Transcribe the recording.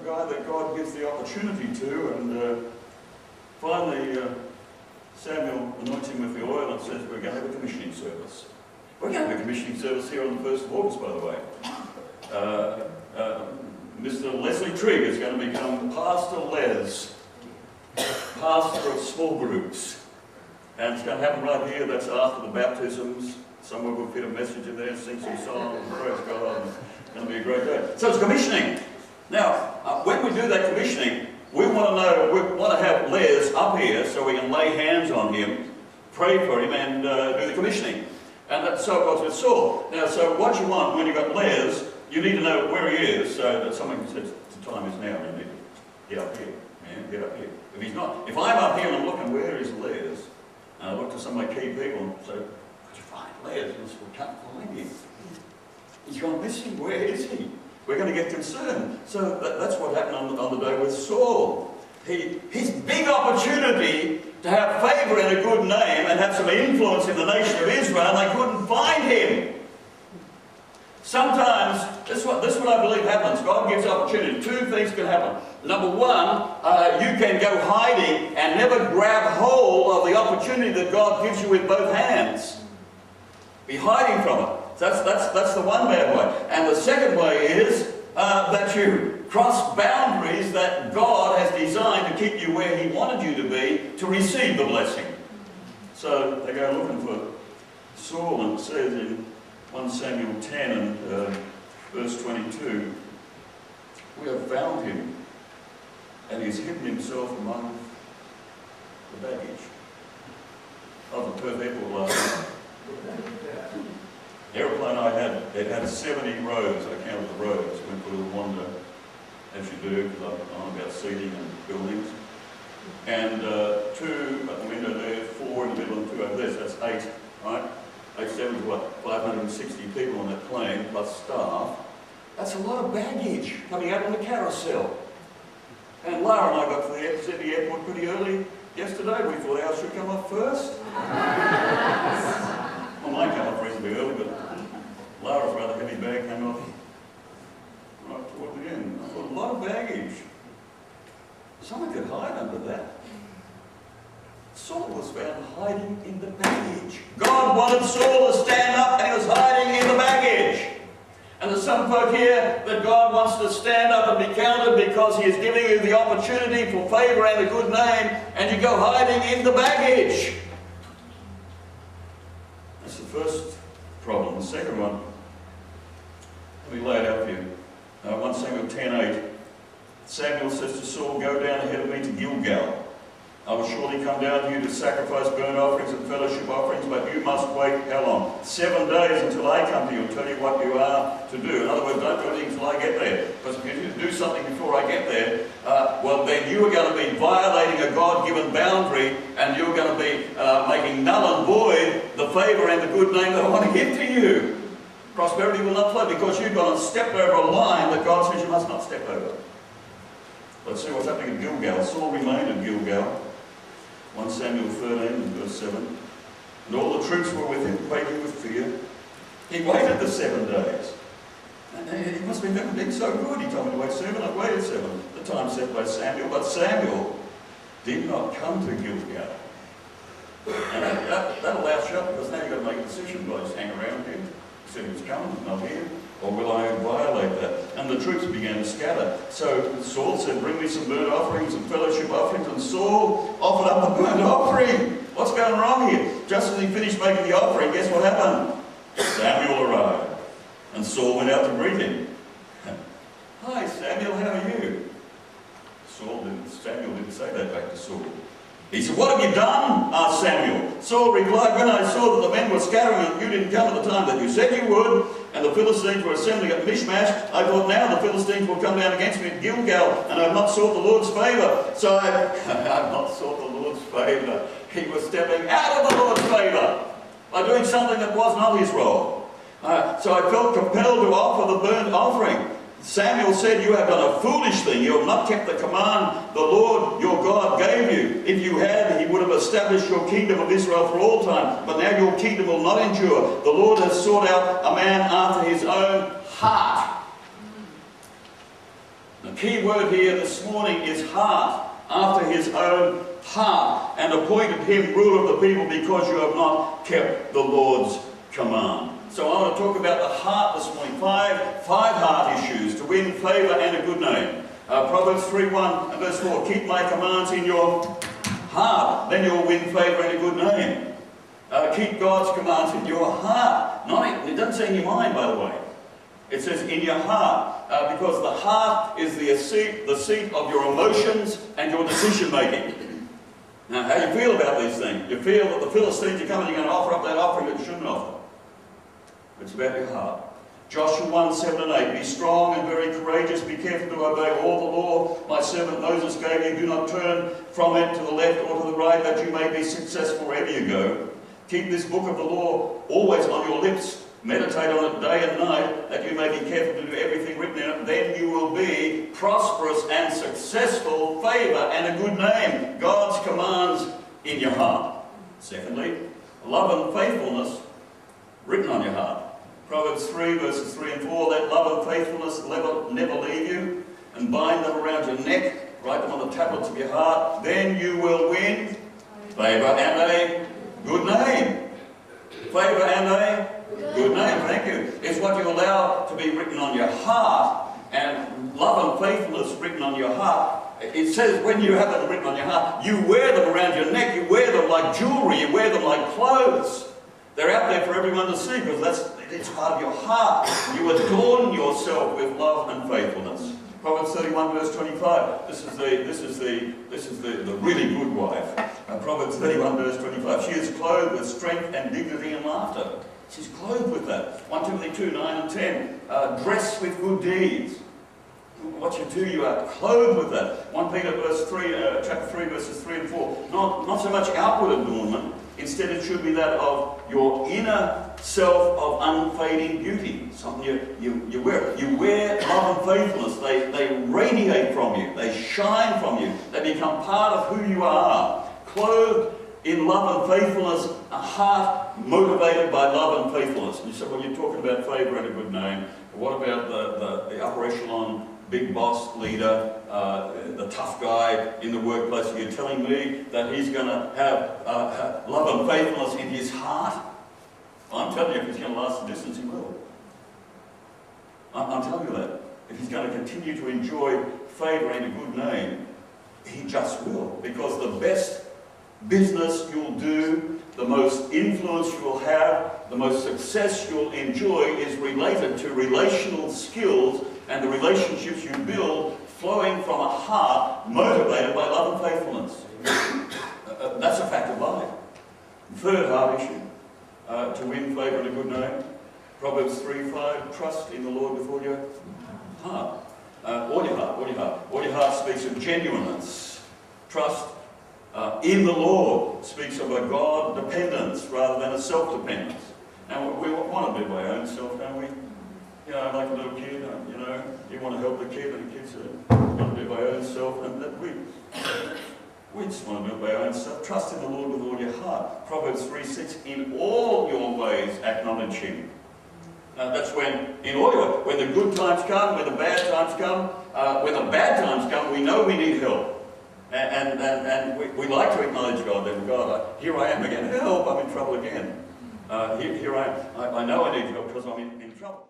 guy that God gives the opportunity to, and finally Samuel anoints him with the oil and says, we're going to have a commissioning service. We're going to have a commissioning service here on the 1st of August, by the way. Mr. Leslie Trigg is going to become Pastor Les, pastor of small groups. And it's going to happen right here. That's after the baptisms. Somewhere we'll fit a message in there, sing some songs, praise God. It's going to be a great day. So it's commissioning. Now, when we do that commissioning, we want to have Les up here so we can lay hands on him, pray for him, and do the commissioning. And that's so it was with Saul. Now, so what you want when you've got Les, you need to know where he is, so that someone says, the time is now, you need to get up here, man, get up here. If he's not, if I'm up here and I'm looking, where is Les? And I look to some of my key people and say, could you find Les? And we can't find him. He's gone missing, where is he? We're going to get concerned. So that's what happened on the day with Saul. His big opportunity to have favour and a good name and have some influence in the nation of Israel, they couldn't find him. Sometimes, this is what I believe happens. God gives opportunity. Two things can happen. Number one, you can go hiding and never grab hold of the opportunity that God gives you with both hands. Be hiding from it. That's the one bad way. And the second way is that you cross boundaries that God has designed to keep you where He wanted you to be to receive the blessing. So they go looking for Saul, and it says in 1 Samuel 10 and verse 22, we have found him, and he's hidden himself among the baggage of the Perth Airport last night. The aeroplane I had, it had 70 rows. I counted the rows. Went for a little wander, as you do, because I'm on about seating and buildings. And 2 at the window there, 4 in the middle, and 2 over there, so that's 8, right? 8, 7 is what, 560 people on that plane, plus staff. That's a lot of baggage coming out on the carousel. And Lara and I got to the Sydney airport pretty early yesterday. We thought ours should come off first. Well, mine came off reasonably early, but Lara's rather heavy bag came off right toward the end. I thought, a lot of baggage. Someone could hide under that. Saul was found hiding in the baggage. God wanted Saul to stand up, and he was hiding in the baggage. And there's some folk here that God wants to stand up and be counted because He is giving you the opportunity for favour and a good name, and you go hiding in the baggage. That's the first problem. The second one, let me lay it out for you. 1 Samuel 10:8. Samuel says to Saul, go down ahead of me to Gilgal. I will surely come down to you to sacrifice burnt offerings and fellowship offerings, but you must wait how long? 7 days until I come to you and tell you what you are to do. In other words, don't do anything until I get there. Because if you do something before I get there, well, then you are going to be violating a God-given boundary, and you're going to be making null and void the favour and the good name that I want to give to you. Prosperity will not flow because you've gone and stepped over a line that God says you must not step over. Let's see what's happening in Gilgal. Saul remained in Gilgal. 1 Samuel 13 and verse 7. And all the troops were with him, quaking with fear. He waited the 7 days. And he must have been being so good. He told me to wait 7. I waited 7. The time set by Samuel. But Samuel did not come to Gilgal. And that allows shut, because now you've got to make a decision. Will I just hang around here? He said he was coming, not here. Or will I violate that? And the troops began to scatter. So Saul said, bring me some burnt offerings and fellowship offerings. And Saul offered up the burnt offering. What's going wrong here? Just as he finished making the offering, guess what happened? Samuel arrived. And Saul went out to greet him. Hi, Samuel, how are you? Samuel didn't say that back to Saul. He said, what have you done? Asked Samuel. Saul replied, when I saw that the men were scattering and you didn't come at the time that you said you would, and the Philistines were assembling at Mishmash, I thought now the Philistines will come down against me at Gilgal, and I have not sought the Lord's favour. So I have not sought the Lord's favour. He was stepping out of the Lord's favour by doing something that was not his role. So I felt compelled to offer the burnt offering. Samuel said, you have done a foolish thing. You have not kept the command the Lord your God gave you. If you had, He would have established your kingdom of Israel for all time. But now your kingdom will not endure. The Lord has sought out a man after His own heart. The key word here this morning is heart, after his own heart, and appointed him ruler of the people because you have not kept the Lord's command. So I want to talk about the heart this morning. Five heart issues to win favour and a good name. Proverbs 3:1 and verse 4. Keep my commands in your heart, then you'll win favour and a good name. Keep God's commands in your heart. It doesn't say in your mind, by the way. It says in your heart, because the heart is the seat of your emotions and your decision making. Now, how you feel about these things? You feel that the Philistines are coming, you're going to offer up that offering that you shouldn't offer. It's about your heart. Joshua 1:7 and 8. Be strong and very courageous. Be careful to obey all the law my servant Moses gave you. Do not turn from it to the left or to the right, that you may be successful wherever you go. Keep this book of the law always on your lips. Meditate on it day and night, that you may be careful to do everything written in it. Then you will be prosperous and successful, favour and a good name. God's commands in your heart. Secondly, love and faithfulness written on your heart. Proverbs 3 verses 3 and 4. Let love and faithfulness never leave you, and bind them around your neck. Write them on the tablets of your heart. Then you will win favour and a good name. Favour and a good name, thank you. It's what you allow to be written on your heart, and love and faithfulness written on your heart. It says when you have them written on your heart, you wear them around your neck, you wear them like jewellery, you wear them like clothes. They're out there for everyone to see because it's part of your heart. You adorn yourself with love and faithfulness. Proverbs 31 verse 25. This is the really good wife. Proverbs 31 verse 25. She is clothed with strength and dignity and laughter. She's clothed with that. 1 Timothy 2, 9 and 10. Dress with good deeds. What you do, you are clothed with that. 1 Peter chapter 3, verses 3 and 4. Not so much outward adornment. Instead, it should be that of your inner self of unfading beauty. Something you wear. You wear love and faithfulness. They radiate from you. They shine from you. They become part of who you are. Clothed in love and faithfulness, a heart motivated by love and faithfulness. And you say, well, you're talking about favour and a good name. What about the upper echelon, big boss, leader, the tough guy in the workplace? Are you telling me that he's going to have love and faithfulness in his heart? Well, I'm telling you, if he's going to last the distance, he will. I'm telling you that. If he's going to continue to enjoy favour and a good name, he just will. Because the best business you'll do, the most influence you will have, the most success you'll enjoy is related to relational skills and the relationships you build flowing from a heart motivated by love and faithfulness. That's a fact of life. Third heart issue, to win favour and a good name. Proverbs 3:5, trust in the Lord with all your heart. All your heart, all your heart. All your heart speaks of genuineness. Trust in the Lord speaks of a God dependence rather than a self-dependence. Now we want to do our own self, don't we? You know, like a little kid, you know, you want to help the kid, and the kid says, I want to do my own self, and we just want to do it by our own self. Trust in the Lord with all your heart. Proverbs 3:6, in all your ways acknowledge Him. That's when the good times come, when the bad times come, when the bad times come, we know we need help. And we like to acknowledge God, then God, here I am again, help, I'm in trouble again. Here I am, I know I need help because I'm in trouble.